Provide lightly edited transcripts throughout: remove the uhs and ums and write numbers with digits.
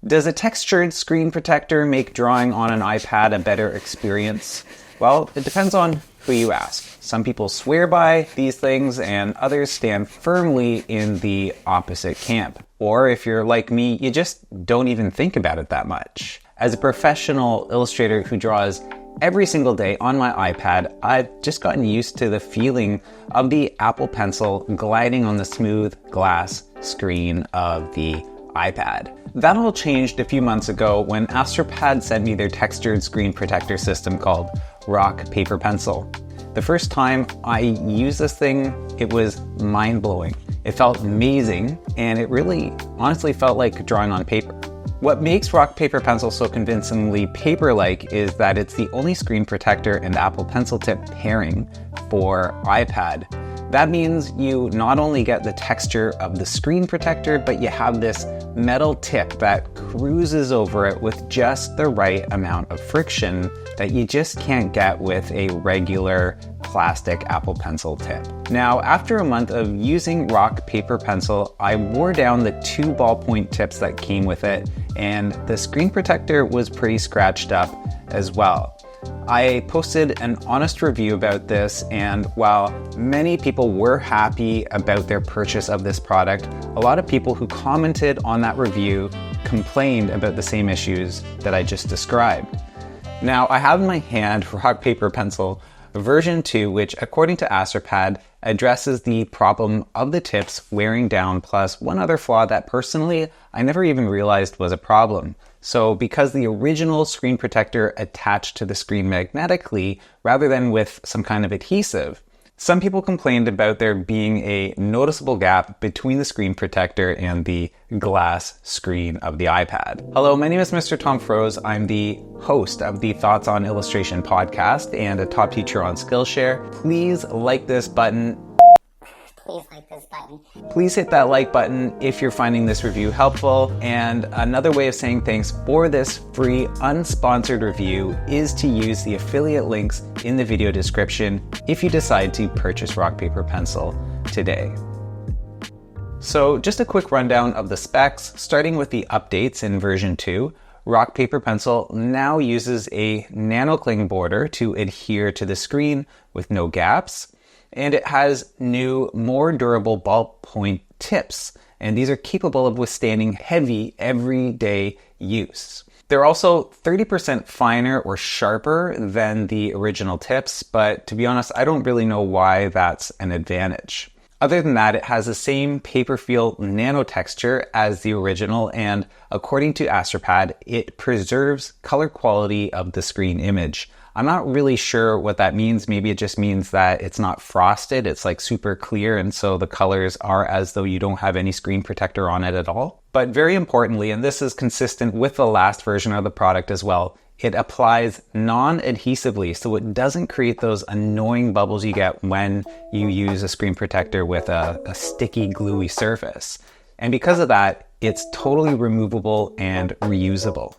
Does a textured screen protector make drawing on an iPad a better experience? Well, it depends on who you ask. Some people swear by these things and others stand firmly in the opposite camp. Or if you're like me, you just don't even think about it that much. As a professional illustrator who draws every single day on my iPad, I've just gotten used to the feeling of the Apple Pencil gliding on the smooth glass screen of the iPad. That all changed a few months ago when Astropad sent me their textured screen protector system called Rock Paper Pencil. The first time I used this thing, it was mind-blowing. It felt amazing, and it really honestly felt like drawing on paper. What makes Rock Paper Pencil so convincingly paper-like is that it's the only screen protector and Apple Pencil tip pairing for iPad. That means you not only get the texture of the screen protector, but you have this metal tip that cruises over it with just the right amount of friction that you just can't get with a regular plastic Apple Pencil tip. Now, after a month of using Rock Paper Pencil, I wore down the 2 ballpoint tips that came with it, and the screen protector was pretty scratched up as well. I posted an honest review about this, and while many people were happy about their purchase of this product, a lot of people who commented on that review complained about the same issues that I just described. Now, I have in my hand Rock Paper Pencil version 2, which according to Astropad addresses the problem of the tips wearing down, plus one other flaw that personally I never even realized was a problem. So because the original screen protector attached to the screen magnetically rather than with some kind of adhesive, some people complained about there being a noticeable gap between the screen protector and the glass screen of the iPad. Hello, my name is Mr. Tom Froese. I'm the host of the Thoughts on Illustration podcast and a top teacher on Skillshare. Please like this button. Please hit that like button if you're finding this review helpful. And another way of saying thanks for this free, unsponsored review is to use the affiliate links in the video description if you decide to purchase Rock Paper Pencil today. So just a quick rundown of the specs, starting with the updates in version 2. Rock Paper Pencil now uses a nano cling border to adhere to the screen with no gaps. And it has new, more durable ballpoint tips, and these are capable of withstanding heavy, everyday use. They're also 30% finer or sharper than the original tips, but to be honest, I don't really know why that's an advantage. Other than that, it has the same paper feel nano texture as the original, and according to Astropad, it preserves color quality of the screen image. I'm not really sure what that means. Maybe it just means that it's not frosted. It's like super clear, and so the colors are as though you don't have any screen protector on it at all. But very importantly, and this is consistent with the last version of the product as well, it applies non-adhesively, so it doesn't create those annoying bubbles you get when you use a screen protector with a sticky, gluey surface. And because of that, it's totally removable and reusable.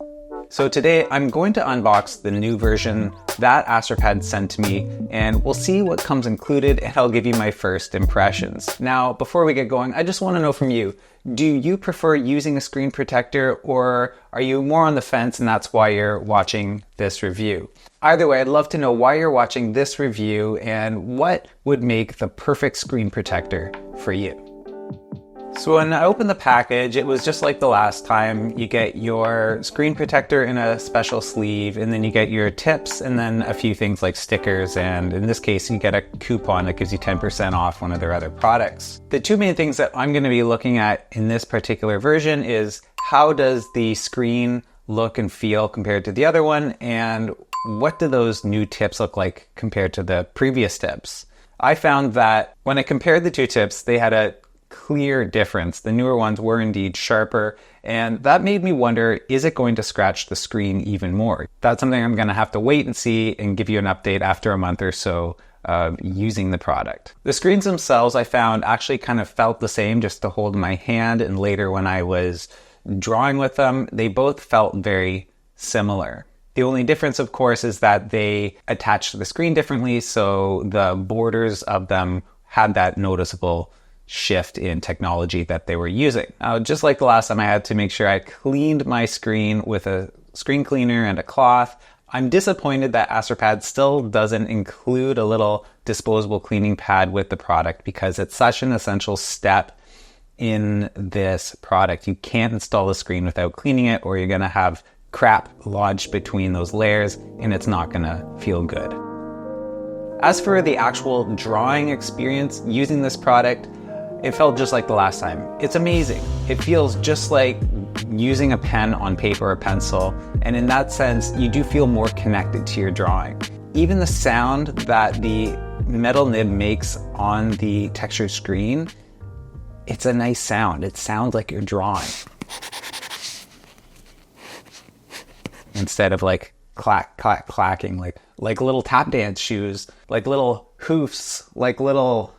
So today I'm going to unbox the new version that Astropad sent to me, and we'll see what comes included, and I'll give you my first impressions. Now, before we get going, I just want to know from you, do you prefer using a screen protector, or are you more on the fence and that's why you're watching this review? Either way, I'd love to know why you're watching this review and what would make the perfect screen protector for you. So when I opened the package, it was just like the last time. You get your screen protector in a special sleeve, and then you get your tips, and then a few things like stickers, and in this case, you get a coupon that gives you 10% off one of their other products. The two main things that I'm going to be looking at in this particular version is how does the screen look and feel compared to the other one, and what do those new tips look like compared to the previous tips? I found that when I compared the two tips, they had a clear difference. The newer ones were indeed sharper, and that made me wonder, is it going to scratch the screen even more? That's something I'm going to have to wait and see and give you an update after a month or so of using the product. The screens themselves I found actually kind of felt the same just to hold in my hand, and later when I was drawing with them, they both felt very similar. The only difference, of course, is that they attach to the screen differently, so the borders of them had that noticeable shift in technology that they were using. Now, just like the last time, I had to make sure I cleaned my screen with a screen cleaner and a cloth. I'm disappointed that Astropad still doesn't include a little disposable cleaning pad with the product because it's such an essential step in this product. You can't install the screen without cleaning it, or you're gonna have crap lodged between those layers and it's not gonna feel good. As for the actual drawing experience using this product, it felt just like the last time. It's amazing. It feels just like using a pen on paper or pencil, and in that sense, you do feel more connected to your drawing. Even the sound that the metal nib makes on the textured screen, it's a nice sound. It sounds like you're drawing. Instead of like clack, clack, clacking, like little tap dance shoes, like little hoofs, like little...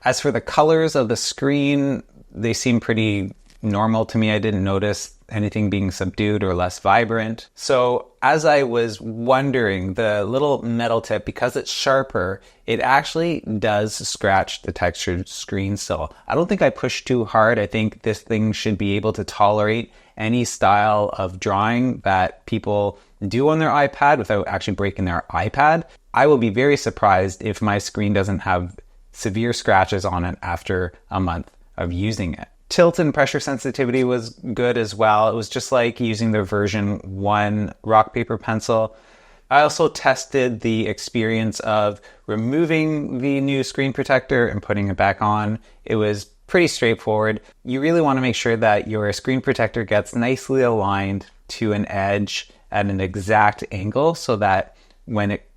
As for the colors of the screen, they seem pretty normal to me. I didn't notice anything being subdued or less vibrant. So as I was wondering, the little metal tip, because it's sharper, it actually does scratch the textured screen still. I don't think I pushed too hard. I think this thing should be able to tolerate any style of drawing that people do on their iPad without actually breaking their iPad. I will be very surprised if my screen doesn't have severe scratches on it after a month of using it. Tilt and pressure sensitivity was good as well. It was just like using the version 1 rock paper pencil. I also tested the experience of removing the new screen protector and putting it back on. It was pretty straightforward. You really want to make sure that your screen protector gets nicely aligned to an edge at an exact angle so that when it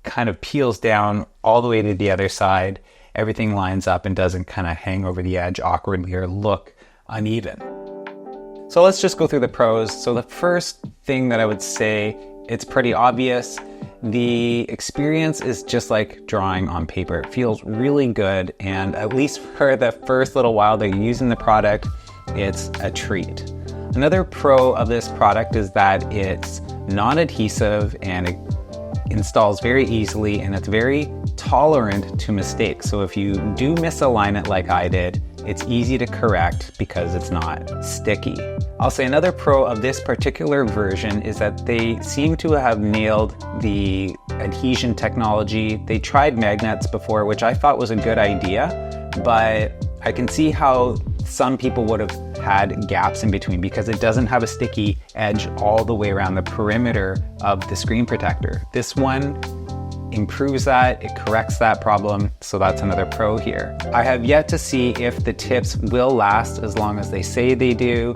kind of peels down all the way to the other side, everything lines up and doesn't kind of hang over the edge awkwardly or look uneven. So let's just go through the pros. So the first thing that I would say, it's pretty obvious. The experience is just like drawing on paper. It feels really good, and at least for the first little while that you're using the product, it's a treat. Another pro of this product is that it's non-adhesive and it installs very easily, and it's very tolerant to mistakes. So if you do misalign it like I did, it's easy to correct because it's not sticky. I'll say another pro of this particular version is that they seem to have nailed the adhesion technology. They tried magnets before, which I thought was a good idea, but I can see how some people would have had gaps in between because it doesn't have a sticky edge all the way around the perimeter of the screen protector. This one improves that, it corrects that problem, so that's another pro here. I have yet to see if the tips will last as long as they say they do.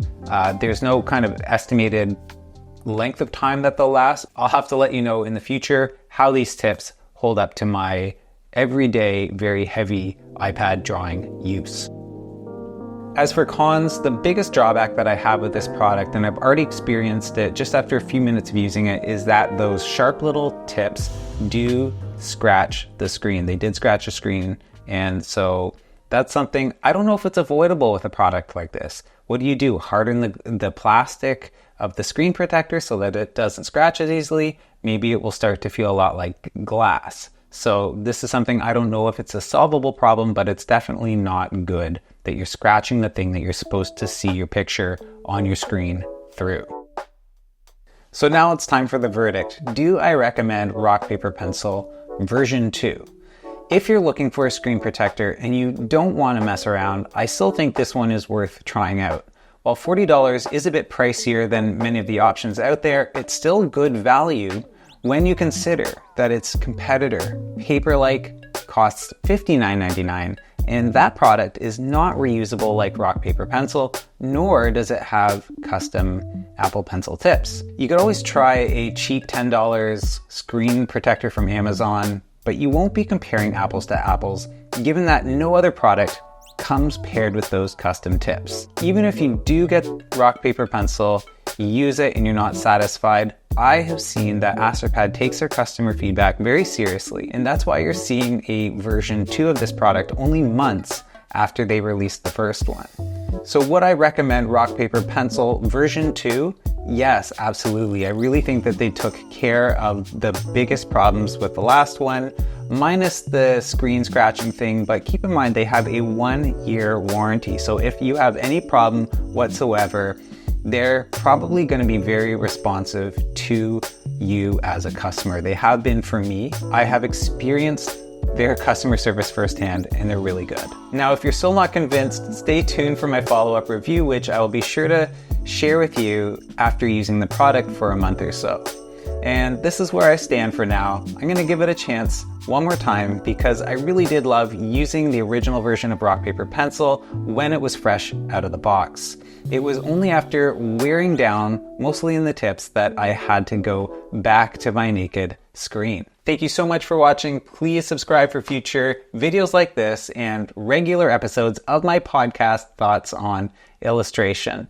There's no kind of estimated length of time that they'll last. I'll have to let you know in the future how these tips hold up to my everyday, very heavy iPad drawing use. As for cons, the biggest drawback that I have with this product, and I've already experienced it just after a few minutes of using it, is that those sharp little tips do scratch the screen. They did scratch the screen, and so that's something, I don't know if it's avoidable with a product like this. What do? Harden the plastic of the screen protector so that it doesn't scratch as easily? Maybe it will start to feel a lot like glass. So this is something, I don't know if it's a solvable problem, but it's definitely not good that you're scratching the thing that you're supposed to see your picture on your screen through. So now it's time for the verdict. Do I recommend Rock Paper Pencil version 2? If you're looking for a screen protector and you don't want to mess around, I still think this one is worth trying out. While $40 is a bit pricier than many of the options out there, it's still good value when you consider that its competitor, Paperlike, costs $59.99, and that product is not reusable like Rock Paper Pencil, nor does it have custom Apple Pencil tips. You could always try a cheap $10 screen protector from Amazon, but you won't be comparing apples to apples, given that no other product comes paired with those custom tips. Even if you do get Rock Paper Pencil, you use it and you're not satisfied, I have seen that Astropad takes their customer feedback very seriously, and that's why you're seeing a version 2 of this product only months after they released the first one. So would I recommend Rock Paper Pencil version 2? Yes, absolutely. I really think that they took care of the biggest problems with the last one, minus the screen scratching thing, but keep in mind they have a 1-year warranty. So if you have any problem whatsoever, they're probably going to be very responsive to you as a customer. They have been for me. I have experienced their customer service firsthand, and they're really good. Now, if you're still not convinced, stay tuned for my follow-up review, which I will be sure to share with you after using the product for a month or so. And this is where I stand for now. I'm going to give it a chance one more time because I really did love using the original version of rock, paper, pencil when it was fresh out of the box. It was only after wearing down, mostly in the tips, that I had to go back to my naked screen. Thank you so much for watching. Please subscribe for future videos like this and regular episodes of my podcast, Thoughts on Illustration.